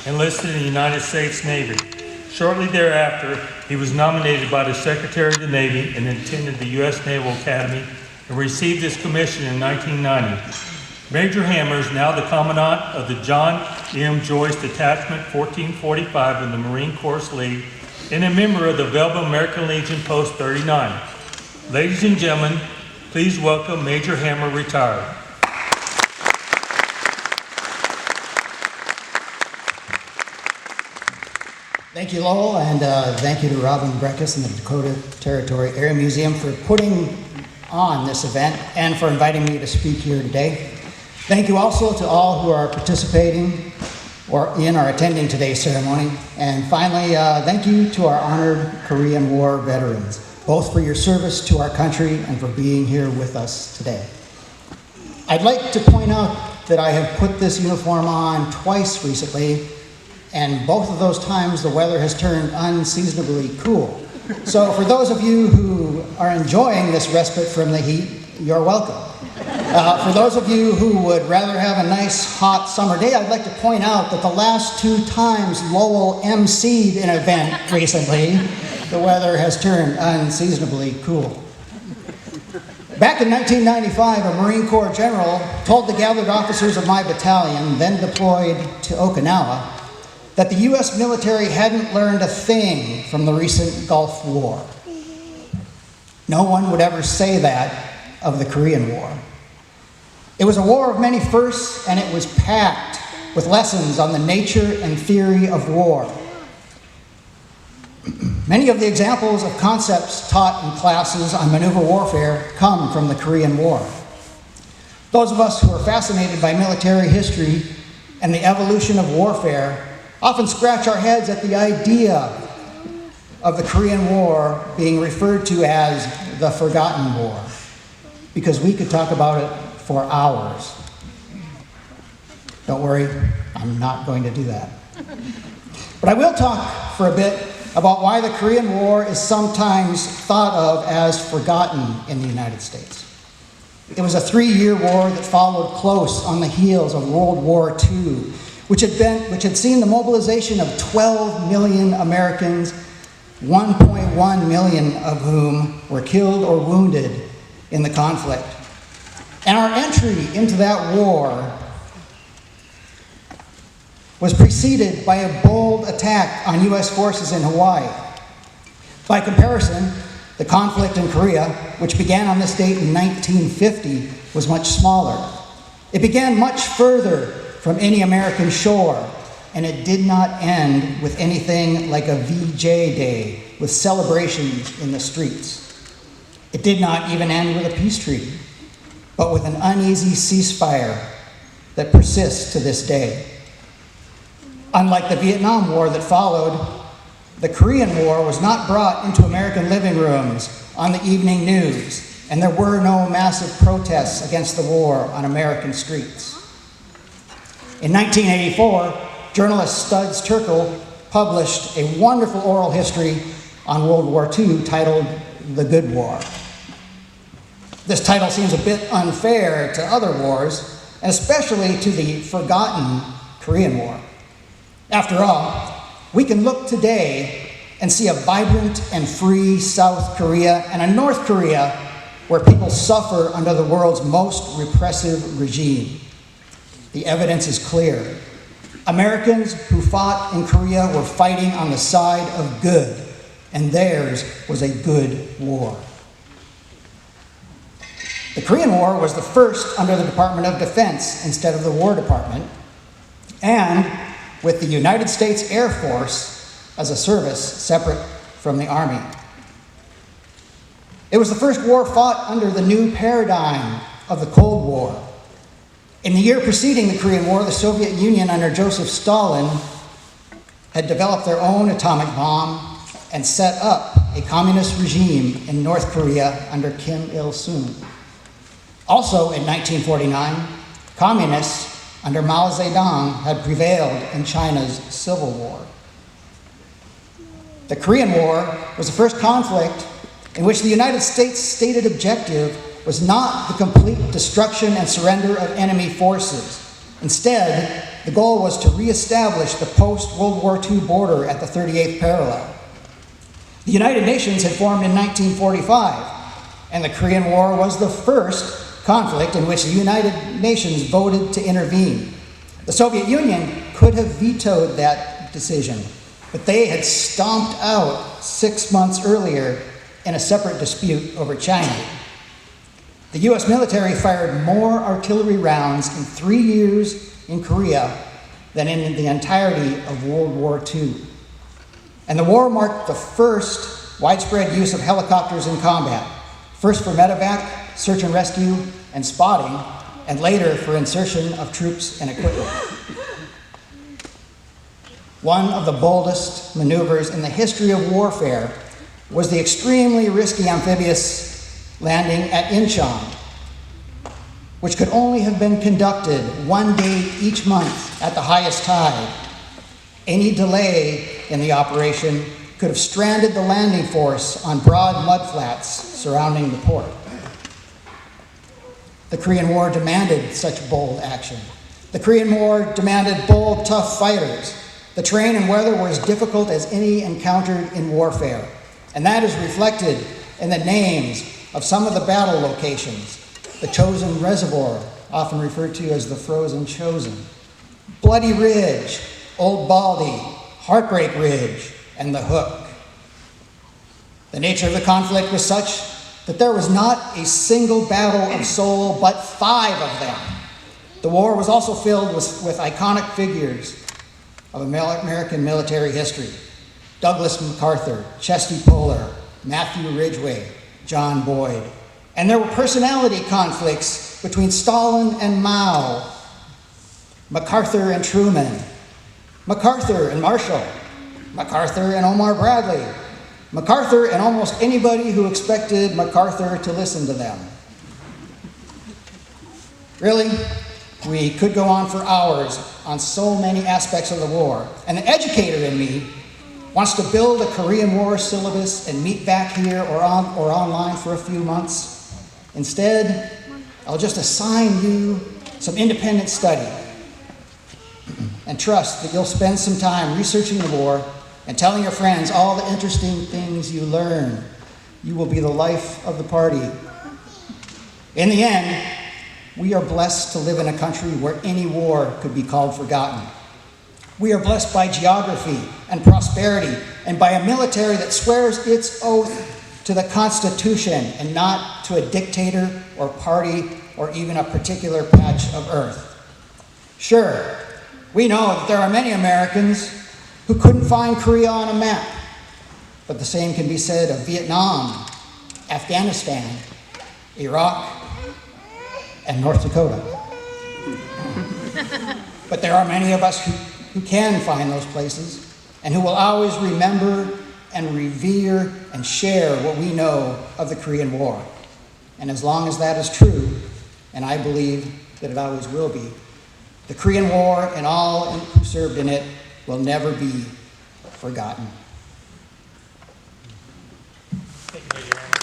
enlisted in the United States Navy. Shortly thereafter, he was nominated by the Secretary of the Navy and attended the U.S. Naval Academy and received his commission in 1990. Major Hammer is now the Commandant of the John M. Joyce Detachment 1445 in the Marine Corps League and a member of the Velva American Legion Post 39. Ladies and gentlemen, please welcome Major Hammer, retired. Thank you, Lowell, and thank you to Robin Breckus and the Dakota Territory Area Museum for putting on this event and for inviting me to speak here today. Thank you also to all who are participating or attending today's ceremony. And finally, thank you to our honored Korean War veterans, both for your service to our country and for being here with us today. I'd like to point out that I have put this uniform on twice recently, and both of those times the weather has turned unseasonably cool. So for those of you who are enjoying this respite from the heat, you're welcome. For those of you who would rather have a nice hot summer day, I'd like to point out that the last 2 times Lowell emceed an event recently, the weather has turned unseasonably cool. Back in 1995, a Marine Corps general told the gathered officers of my battalion, then deployed to Okinawa, that the U.S. military hadn't learned a thing from the recent Gulf War. No one would ever say that of the Korean War. It was a war of many firsts, and it was packed with lessons on the nature and theory of war. Many of the examples of concepts taught in classes on maneuver warfare come from the Korean War. Those of us who are fascinated by military history and the evolution of warfare often scratch our heads at the idea of the Korean War being referred to as the Forgotten War, because we could talk about it for hours. Don't worry, I'm not going to do that. But I will talk for a bit about why the Korean War is sometimes thought of as forgotten in the United States. It was a 3-year war that followed close on the heels of World War II, which had seen the mobilization of 12 million Americans, 1.1 million of whom were killed or wounded in the conflict. And our entry into that war was preceded by a bold attack on U.S. forces in Hawaii. By comparison, the conflict in Korea, which began on this date in 1950, was much smaller. It began much further from any American shore, and it did not end with anything like a VJ Day with celebrations in the streets. It did not even end with a peace treaty, but with an uneasy ceasefire that persists to this day. Unlike the Vietnam War that followed, the Korean War was not brought into American living rooms on the evening news, and there were no massive protests against the war on American streets. In 1984, journalist Studs Terkel published a wonderful oral history on World War II titled The Good War. This title seems a bit unfair to other wars, and especially to the forgotten Korean War. After all, we can look today and see a vibrant and free South Korea and a North Korea where people suffer under the world's most repressive regime. The evidence is clear. Americans who fought in Korea were fighting on the side of good, and theirs was a good war. The Korean War was the first under the Department of Defense instead of the War Department, and with the United States Air Force as a service separate from the Army. It was the first war fought under the new paradigm of the Cold War. In the year preceding the Korean War, the Soviet Union under Joseph Stalin had developed their own atomic bomb and set up a communist regime in North Korea under Kim Il-sung. Also in 1949, communists under Mao Zedong had prevailed in China's civil war. The Korean War was the first conflict in which the United States' stated objective was not the complete destruction and surrender of enemy forces. Instead, the goal was to reestablish the post-World War II border at the 38th parallel. The United Nations had formed in 1945, and the Korean War was the first conflict in which the United Nations voted to intervene. The Soviet Union could have vetoed that decision, but they had stomped out 6 months earlier in a separate dispute over China. The US military fired more artillery rounds in 3 years in Korea than in the entirety of World War II. And the war marked the first widespread use of helicopters in combat, first for medevac, search and rescue, and spotting, and later for insertion of troops and equipment. One of the boldest maneuvers in the history of warfare was the extremely risky amphibious landing at Incheon, which could only have been conducted 1 day each month at the highest tide. Any delay in the operation could have stranded the landing force on broad mudflats surrounding the port. The Korean War demanded such bold action. The Korean War demanded bold, tough fighters. The terrain and weather were as difficult as any encountered in warfare, and that is reflected in the names of some of the battle locations. The Chosin Reservoir, often referred to as the Frozen Chosin, Bloody Ridge, Old Baldy, Heartbreak Ridge, and the Hook. The nature of the conflict was such that there was not a single battle of Seoul, but 5 of them. The war was also filled with iconic figures of American military history: Douglas MacArthur, Chesty Puller, Matthew Ridgway, John Boyd. And there were personality conflicts between Stalin and Mao, MacArthur and Truman, MacArthur and Marshall, MacArthur and Omar Bradley, MacArthur and almost anybody who expected MacArthur to listen to them. Really, we could go on for hours on so many aspects of the war, and the educator in me wants to build a Korean War syllabus and meet back here or online for a few months. Instead, I'll just assign you some independent study and trust that you'll spend some time researching the war and telling your friends all the interesting things you learn. You will be the life of the party. In the end, we are blessed to live in a country where any war could be called forgotten. We are blessed by geography and prosperity and by a military that swears its oath to the Constitution and not to a dictator or party or even a particular patch of earth. Sure, we know that there are many Americans who couldn't find Korea on a map, but the same can be said of Vietnam, Afghanistan, Iraq, and North Dakota. But there are many of us who can find those places and who will always remember and revere and share what we know of the Korean War. And as long as that is true, and I believe that it always will be, the Korean War and all who served in it will never be forgotten. Thank you, Major.